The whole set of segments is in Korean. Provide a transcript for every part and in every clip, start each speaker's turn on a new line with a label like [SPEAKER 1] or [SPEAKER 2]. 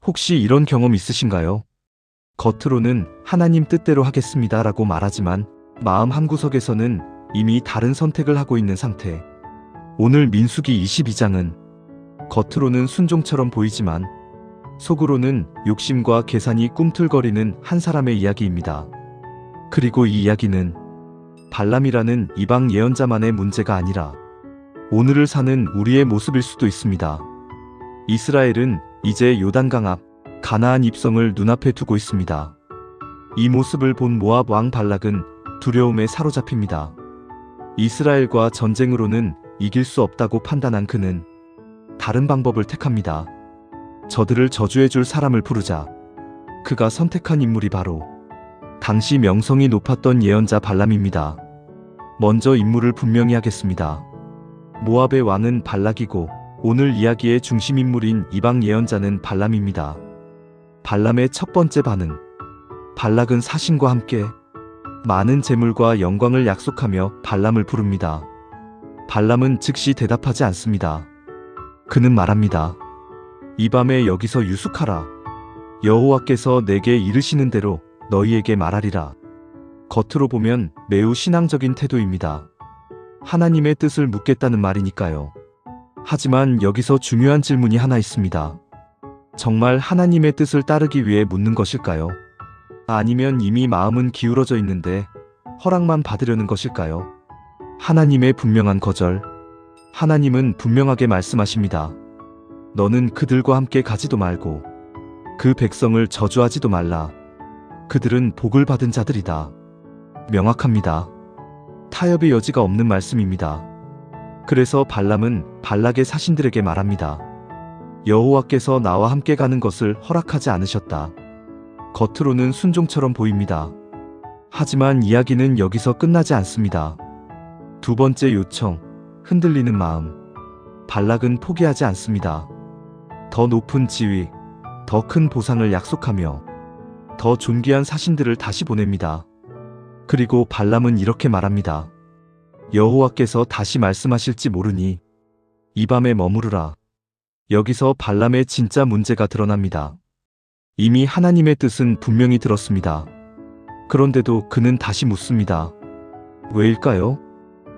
[SPEAKER 1] 혹시 이런 경험 있으신가요? 겉으로는 하나님 뜻대로 하겠습니다라고 말하지만 마음 한구석에서는 이미 다른 선택을 하고 있는 상태. 오늘 민수기 22장은 겉으로는 순종처럼 보이지만 속으로는 욕심과 계산이 꿈틀거리는 한 사람의 이야기입니다. 그리고 이 이야기는 발람이라는 이방 예언자만의 문제가 아니라 오늘을 사는 우리의 모습일 수도 있습니다. 이스라엘은 이제 요단강 앞 가나안 입성을 눈앞에 두고 있습니다. 이 모습을 본 모압 왕 발락은 두려움에 사로잡힙니다. 이스라엘과 전쟁으로는 이길 수 없다고 판단한 그는 다른 방법을 택합니다. 저들을 저주해줄 사람을 부르자. 그가 선택한 인물이 바로 당시 명성이 높았던 예언자 발람입니다. 먼저 인물을 분명히 하겠습니다. 모압의 왕은 발락이고 오늘 이야기의 중심 인물인 이방 예언자는 발람입니다. 발람의 첫 번째 반응. 발락은 사신과 함께 많은 재물과 영광을 약속하며 발람을 부릅니다. 발람은 즉시 대답하지 않습니다. 그는 말합니다. 이 밤에 여기서 유숙하라. 여호와께서 내게 이르시는 대로 너희에게 말하리라. 겉으로 보면 매우 신앙적인 태도입니다. 하나님의 뜻을 묻겠다는 말이니까요. 하지만 여기서 중요한 질문이 하나 있습니다. 정말 하나님의 뜻을 따르기 위해 묻는 것일까요? 아니면 이미 마음은 기울어져 있는데 허락만 받으려는 것일까요? 하나님의 분명한 거절. 하나님은 분명하게 말씀하십니다. 너는 그들과 함께 가지도 말고 그 백성을 저주하지도 말라. 그들은 복을 받은 자들이다. 명확합니다. 타협의 여지가 없는 말씀입니다. 그래서 발람은 발락의 사신들에게 말합니다. 여호와께서 나와 함께 가는 것을 허락하지 않으셨다. 겉으로는 순종처럼 보입니다. 하지만 이야기는 여기서 끝나지 않습니다. 두 번째 요청, 흔들리는 마음. 발락은 포기하지 않습니다. 더 높은 지위, 더 큰 보상을 약속하며 더 존귀한 사신들을 다시 보냅니다. 그리고 발람은 이렇게 말합니다. 여호와께서 다시 말씀하실지 모르니 이 밤에 머무르라. 여기서 발람의 진짜 문제가 드러납니다. 이미 하나님의 뜻은 분명히 들었습니다. 그런데도 그는 다시 묻습니다. 왜일까요?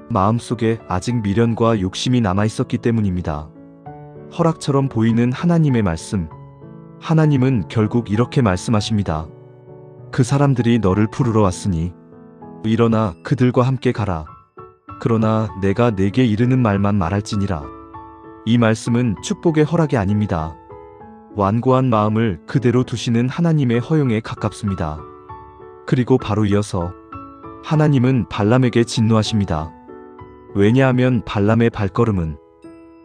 [SPEAKER 1] 마음속에 아직 미련과 욕심이 남아있었기 때문입니다. 허락처럼 보이는 하나님의 말씀. 하나님은 결국 이렇게 말씀하십니다. 그 사람들이 너를 부르러 왔으니 일어나 그들과 함께 가라. 그러나 내가 내게 이르는 말만 말할지니라. 이 말씀은 축복의 허락이 아닙니다. 완고한 마음을 그대로 두시는 하나님의 허용에 가깝습니다. 그리고 바로 이어서 하나님은 발람에게 진노하십니다. 왜냐하면 발람의 발걸음은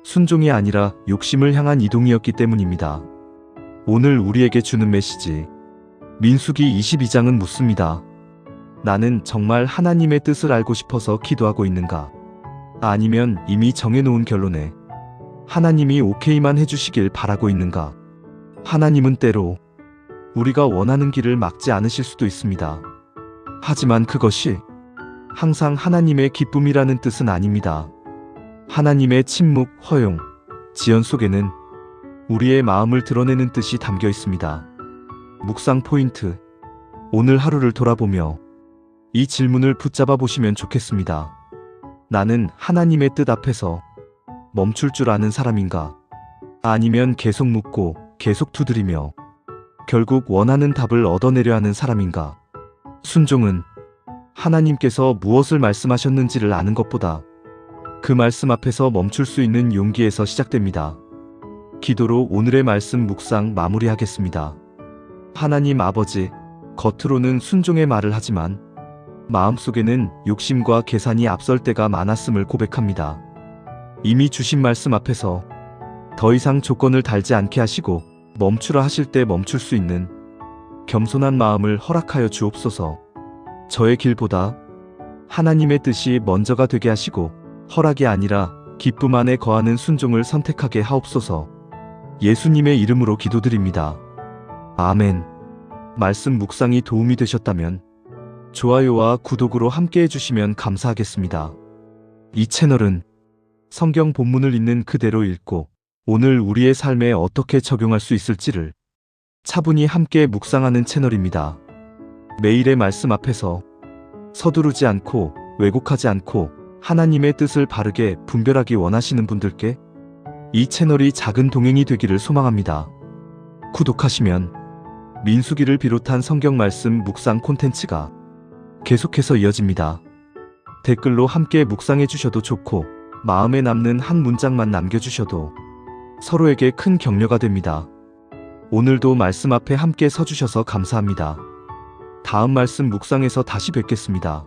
[SPEAKER 1] 순종이 아니라 욕심을 향한 이동이었기 때문입니다. 오늘 우리에게 주는 메시지. 민수기 22장은 묻습니다. 나는 정말 하나님의 뜻을 알고 싶어서 기도하고 있는가? 아니면 이미 정해놓은 결론에 하나님이 오케이만 해주시길 바라고 있는가? 하나님은 때로 우리가 원하는 길을 막지 않으실 수도 있습니다. 하지만 그것이 항상 하나님의 기쁨이라는 뜻은 아닙니다. 하나님의 침묵, 허용, 지연 속에는 우리의 마음을 드러내는 뜻이 담겨 있습니다. 묵상 포인트. 오늘 하루를 돌아보며 이 질문을 붙잡아 보시면 좋겠습니다. 나는 하나님의 뜻 앞에서 멈출 줄 아는 사람인가? 아니면 계속 묻고 계속 두드리며 결국 원하는 답을 얻어내려 하는 사람인가? 순종은 하나님께서 무엇을 말씀하셨는지를 아는 것보다 그 말씀 앞에서 멈출 수 있는 용기에서 시작됩니다. 기도로 오늘의 말씀 묵상 마무리하겠습니다. 하나님 아버지, 겉으로는 순종의 말을 하지만 마음속에는 욕심과 계산이 앞설 때가 많았음을 고백합니다. 이미 주신 말씀 앞에서 더 이상 조건을 달지 않게 하시고 멈추라 하실 때 멈출 수 있는 겸손한 마음을 허락하여 주옵소서. 저의 길보다 하나님의 뜻이 먼저가 되게 하시고 허락이 아니라 기쁨 안에 거하는 순종을 선택하게 하옵소서. 예수님의 이름으로 기도드립니다. 아멘. 말씀 묵상이 도움이 되셨다면 좋아요와 구독으로 함께 해주시면 감사하겠습니다. 이 채널은 성경 본문을 있는 그대로 읽고 오늘 우리의 삶에 어떻게 적용할 수 있을지를 차분히 함께 묵상하는 채널입니다. 매일의 말씀 앞에서 서두르지 않고 왜곡하지 않고 하나님의 뜻을 바르게 분별하기 원하시는 분들께 이 채널이 작은 동행이 되기를 소망합니다. 구독하시면 민수기를 비롯한 성경 말씀 묵상 콘텐츠가 계속해서 이어집니다. 댓글로 함께 묵상해 주셔도 좋고 마음에 남는 한 문장만 남겨주셔도 서로에게 큰 격려가 됩니다. 오늘도 말씀 앞에 함께 서주셔서 감사합니다. 다음 말씀 묵상에서 다시 뵙겠습니다.